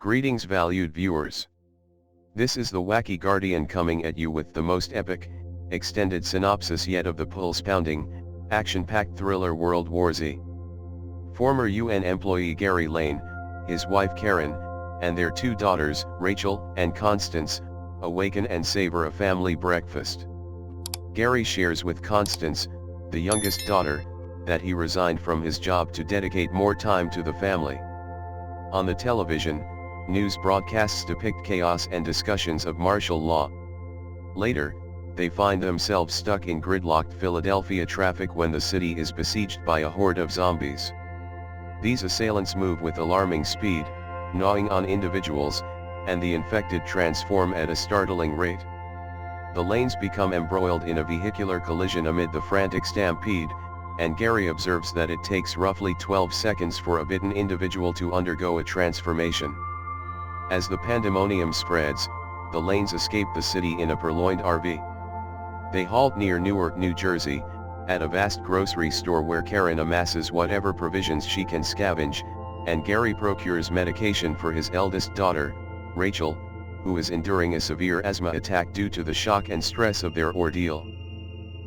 Greetings valued viewers. This is the Wacky Guardian coming at you with the most epic, extended synopsis yet of the pulse-pounding, action-packed thriller World War Z. Former UN employee Gerry Lane, his wife Karen, and their two daughters, Rachel and Constance, awaken and savor a family breakfast. Gerry shares with Constance, the youngest daughter, that he resigned from his job to dedicate more time to the family. On the television, news broadcasts depict chaos and discussions of martial law. Later, they find themselves stuck in gridlocked Philadelphia traffic when the city is besieged by a horde of zombies. These assailants move with alarming speed, gnawing on individuals, and the infected transform at a startling rate. The Lanes become embroiled in a vehicular collision amid the frantic stampede, and Gerry observes that it takes roughly 12 seconds for a bitten individual to undergo a transformation. As the pandemonium spreads, the Lanes escape the city in a purloined RV. They halt near Newark, New Jersey, at a vast grocery store where Karen amasses whatever provisions she can scavenge, and Gerry procures medication for his eldest daughter, Rachel, who is enduring a severe asthma attack due to the shock and stress of their ordeal.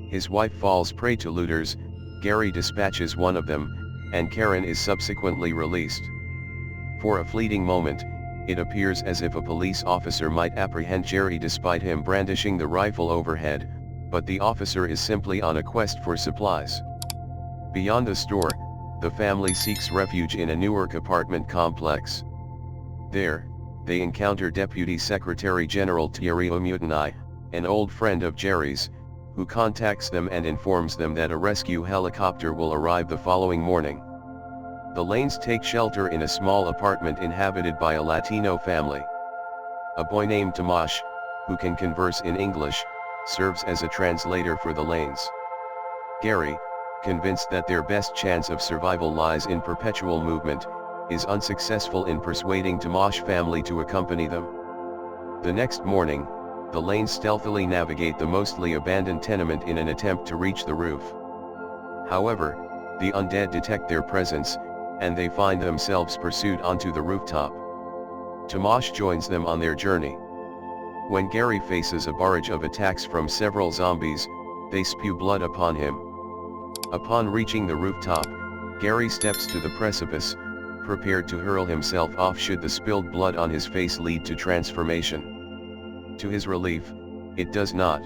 His wife falls prey to looters, Gerry dispatches one of them, and Karen is subsequently released. For a fleeting moment, it appears as if a police officer might apprehend Gerry despite him brandishing the rifle overhead, but the officer is simply on a quest for supplies. Beyond the store, the family seeks refuge in a Newark apartment complex. There, they encounter Deputy Secretary General Thierry O'Mutiny, an old friend of Gerry's, who contacts them and informs them that a rescue helicopter will arrive the following morning. The Lanes take shelter in a small apartment inhabited by a Latino family. A boy named Tomasz, who can converse in English, serves as a translator for the Lanes. Gerry, convinced that their best chance of survival lies in perpetual movement, is unsuccessful in persuading Tomasz family to accompany them. The next morning, the Lanes stealthily navigate the mostly abandoned tenement in an attempt to reach the roof. However, the undead detect their presence, and they find themselves pursued onto the rooftop. Tomasz joins them on their journey. When Gerry faces a barrage of attacks from several zombies, they spew blood upon him. Upon reaching the rooftop, Gerry steps to the precipice, prepared to hurl himself off should the spilled blood on his face lead to transformation. To his relief, it does not.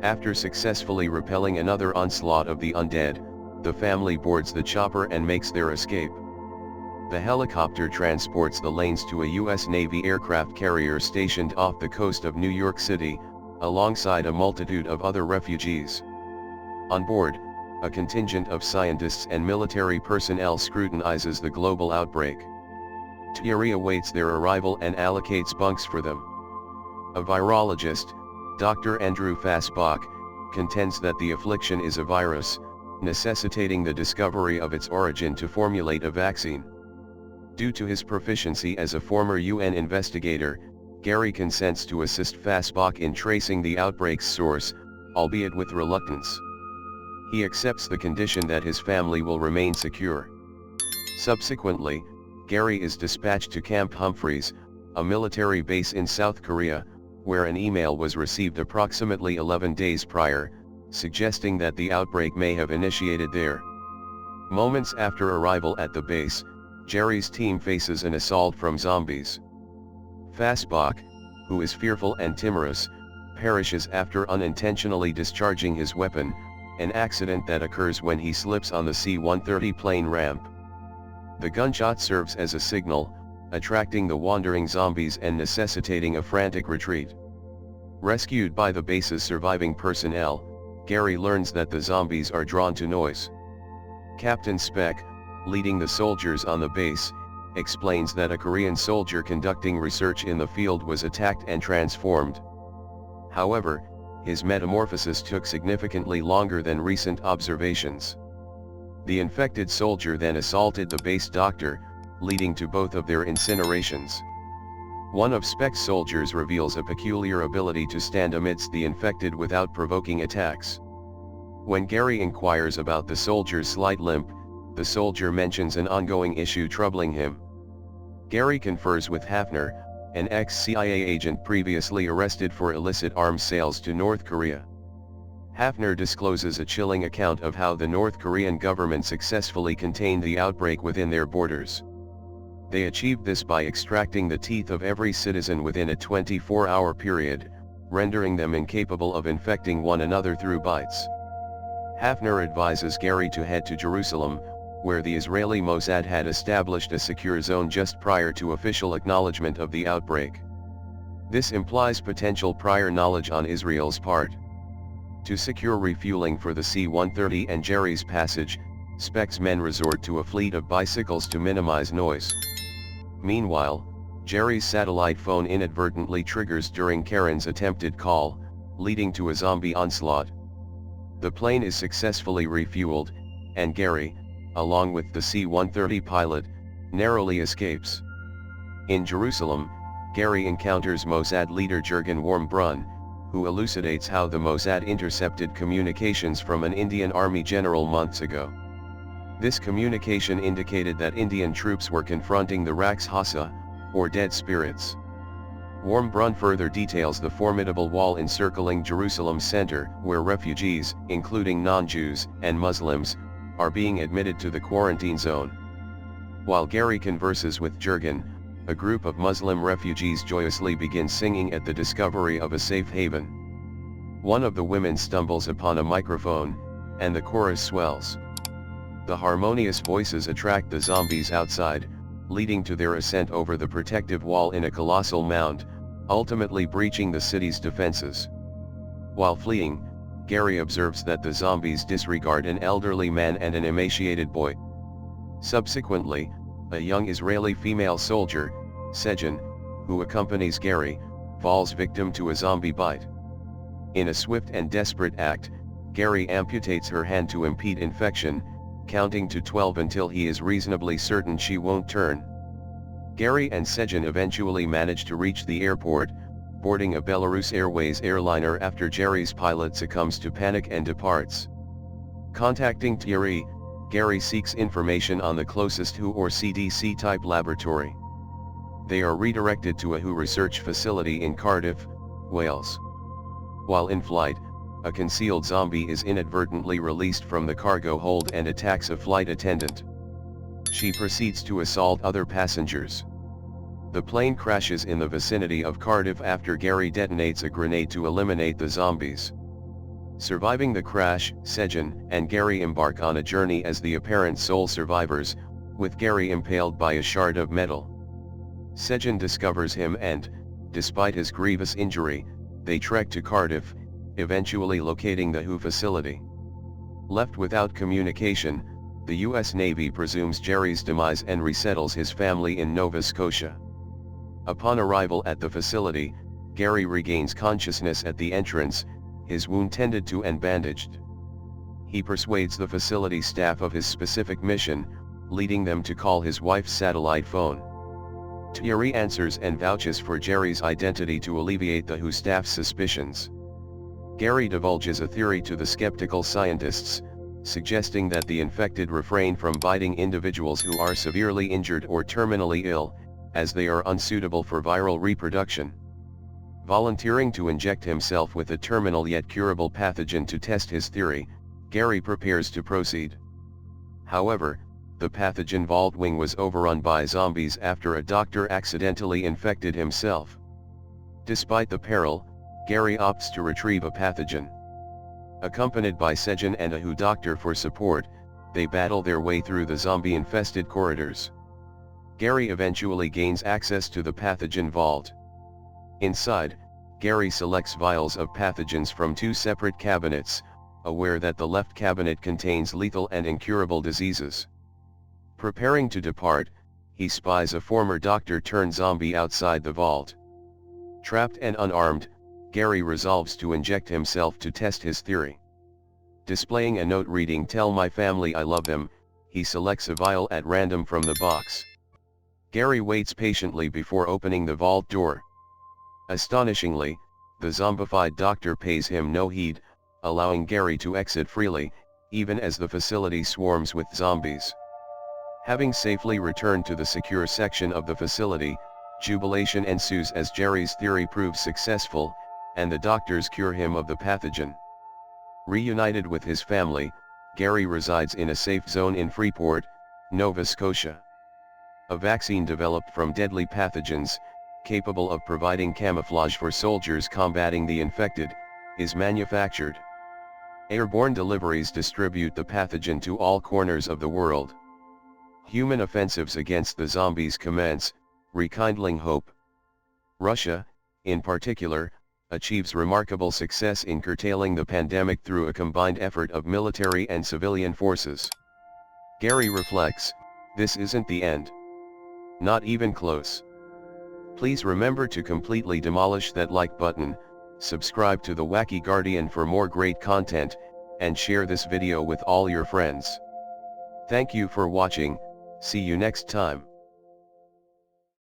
After successfully repelling another onslaught of the undead, the family boards the chopper and makes their escape. The helicopter transports the Lanes to a U.S. Navy aircraft carrier stationed off the coast of New York City, alongside a multitude of other refugees. On board, a contingent of scientists and military personnel scrutinizes the global outbreak. Thierry awaits their arrival and allocates bunks for them. A virologist, Dr. Andrew Fassbach, contends that the affliction is a virus, necessitating the discovery of its origin to formulate a vaccine. Due to his proficiency as a former UN investigator, Gerry consents to assist Fassbach in tracing the outbreak's source, albeit with reluctance. He accepts the condition that his family will remain secure. Subsequently, Gerry is dispatched to Camp Humphreys, a military base in South Korea, where an email was received approximately 11 days prior, suggesting that the outbreak may have initiated there. Moments after arrival at the base, Gerry's team faces an assault from zombies. Fassbach, who is fearful and timorous, perishes after unintentionally discharging his weapon, an accident that occurs when he slips on the C-130 plane ramp. The gunshot serves as a signal, attracting the wandering zombies and necessitating a frantic retreat. Rescued by the base's surviving personnel, Gerry learns that the zombies are drawn to noise. Captain Speck, leading the soldiers on the base, explains that a Korean soldier conducting research in the field was attacked and transformed. However, his metamorphosis took significantly longer than recent observations. The infected soldier then assaulted the base doctor, leading to both of their incinerations. One of Speck's soldiers reveals a peculiar ability to stand amidst the infected without provoking attacks. When Gerry inquires about the soldier's slight limp, the soldier mentions an ongoing issue troubling him. Gerry confers with Hafner, an ex-CIA agent previously arrested for illicit arms sales to North Korea. Hafner discloses a chilling account of how the North Korean government successfully contained the outbreak within their borders. They achieved this by extracting the teeth of every citizen within a 24-hour period, rendering them incapable of infecting one another through bites. Hafner advises Gerry to head to Jerusalem, where the Israeli Mossad had established a secure zone just prior to official acknowledgement of the outbreak. This implies potential prior knowledge on Israel's part. To secure refueling for the C-130 and Gerry's passage, Speck's men resort to a fleet of bicycles to minimize noise. Meanwhile, Gerry's satellite phone inadvertently triggers during Karen's attempted call, leading to a zombie onslaught. The plane is successfully refueled, and Gerry, along with the C-130 pilot, narrowly escapes. In Jerusalem, Gerry encounters Mossad leader Jurgen Wormbrunn, who elucidates how the Mossad intercepted communications from an Indian army general months ago. This communication indicated that Indian troops were confronting the Rakshasa, or dead spirits. Wormbrunn further details the formidable wall encircling Jerusalem's center, where refugees, including non-Jews and Muslims, are being admitted to the quarantine zone. While Gerry converses with Jurgen, a group of Muslim refugees joyously begin singing at the discovery of a safe haven. One of the women stumbles upon a microphone, and the chorus swells. The harmonious voices attract the zombies outside, leading to their ascent over the protective wall in a colossal mound, ultimately breaching the city's defenses. While fleeing, Gerry observes that the zombies disregard an elderly man and an emaciated boy. Subsequently, a young Israeli female soldier, Sejan, who accompanies Gerry, falls victim to a zombie bite. In a swift and desperate act, Gerry amputates her hand to impede infection, counting to 12 until he is reasonably certain she won't turn. Gerry and Sejan eventually manage to reach the airport, boarding a Belarus Airways airliner after Gerry's pilot succumbs to panic and departs. Contacting Thierry, Gerry seeks information on the closest WHO or CDC-type laboratory. They are redirected to a WHO research facility in Cardiff, Wales. While in flight, a concealed zombie is inadvertently released from the cargo hold and attacks a flight attendant. She proceeds to assault other passengers. The plane crashes in the vicinity of Cardiff after Gerry detonates a grenade to eliminate the zombies. Surviving the crash, Sejan and Gerry embark on a journey as the apparent sole survivors, with Gerry impaled by a shard of metal. Sejan discovers him and, despite his grievous injury, they trek to Cardiff, eventually locating the WHO facility. Left without communication, the US Navy presumes Gerry's demise and resettles his family in Nova Scotia. Upon arrival at the facility, Gerry regains consciousness at the entrance, his wound tended to and bandaged. He persuades the facility staff of his specific mission, leading them to call his wife's satellite phone. Thierry answers and vouches for Gerry's identity to alleviate the WHO staff's suspicions. Gerry divulges a theory to the skeptical scientists, suggesting that the infected refrain from biting individuals who are severely injured or terminally ill, as they are unsuitable for viral reproduction. Volunteering to inject himself with a terminal yet curable pathogen to test his theory, Gerry prepares to proceed. However, the pathogen vault wing was overrun by zombies after a doctor accidentally infected himself. Despite the peril, Gerry opts to retrieve a pathogen. Accompanied by Sejan and a WHO doctor for support, they battle their way through the zombie-infested corridors. Gerry eventually gains access to the pathogen vault. Inside, Gerry selects vials of pathogens from two separate cabinets, aware that the left cabinet contains lethal and incurable diseases. Preparing to depart, he spies a former doctor-turned-zombie outside the vault. Trapped and unarmed, Gerry resolves to inject himself to test his theory. Displaying a note reading "Tell my family I love them," he selects a vial at random from the box. Gerry waits patiently before opening the vault door. Astonishingly, the zombified doctor pays him no heed, allowing Gerry to exit freely, even as the facility swarms with zombies. Having safely returned to the secure section of the facility, jubilation ensues as Gerry's theory proves successful, and the doctors cure him of the pathogen. Reunited with his family, Gerry resides in a safe zone in Freeport, Nova Scotia. A vaccine developed from deadly pathogens, capable of providing camouflage for soldiers combating the infected, is manufactured. Airborne deliveries distribute the pathogen to all corners of the world. Human offensives against the zombies commence, rekindling hope. Russia, in particular, achieves remarkable success in curtailing the pandemic through a combined effort of military and civilian forces. Gerry reflects, "This isn't the end. Not even close." Please remember to completely demolish that like button, subscribe to the Wacky Guardian for more great content, and share this video with all your friends. Thank you for watching, see you next time.